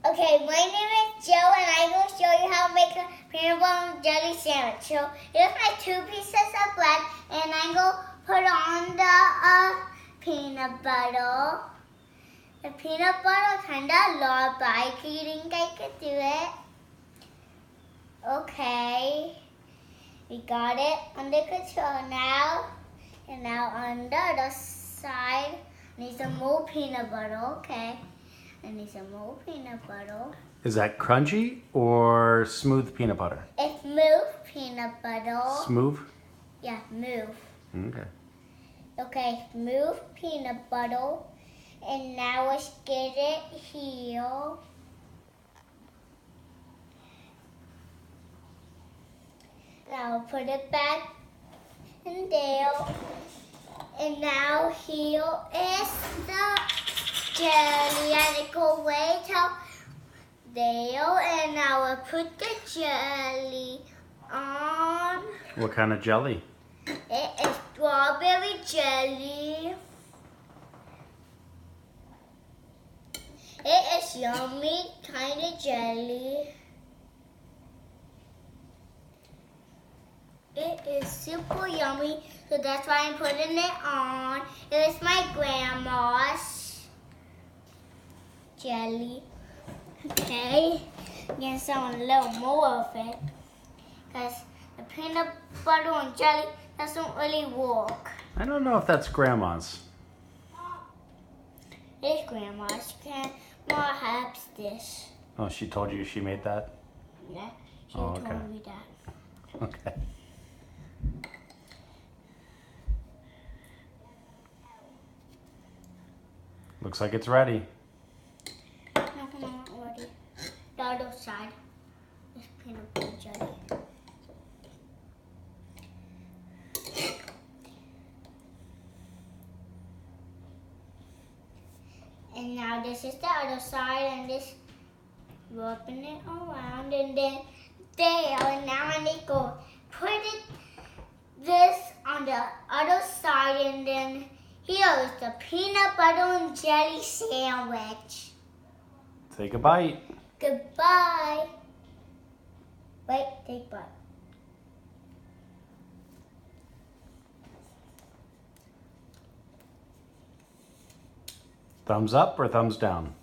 Okay, my name is Joe, and I'm going to show you how to make a peanut butter and jelly sandwich. So here's my 2 pieces of bread, and I'm going to put on the peanut butter. The peanut butter kind of low, but I think I could do it. Okay, we got it under control now. And now on the other side, I need some more peanut butter. Okay, I need some more peanut butter. Is that crunchy or smooth peanut butter? It's smooth peanut butter. Smooth? Yeah, smooth. Okay. Okay, smooth peanut butter. And now let's get it here. Now put it back in there. And now here is the jelly. And it go way down there. And now I'll put the jelly on. What kind of jelly? It is strawberry jelly. It is yummy kind of jelly. It is super yummy, so that's why I'm putting it on. It is my grandma's jelly. Okay, I'm gonna sell a little more of it because the peanut butter and jelly doesn't really work. I don't know if that's grandma's. It's grandma's. Grandma helps this. Oh, she told you she made that? Yeah, she Oh, okay. told me that. Okay. Looks like it's ready. No, not ready. The other side is peanut butter jelly. And now this is the other side, and this wrapping it around, and then there. And now I need to put this on the other side, and then here is the peanut butter and jelly sandwich. Take a bite. Goodbye. Wait, take a bite. Thumbs up or thumbs down?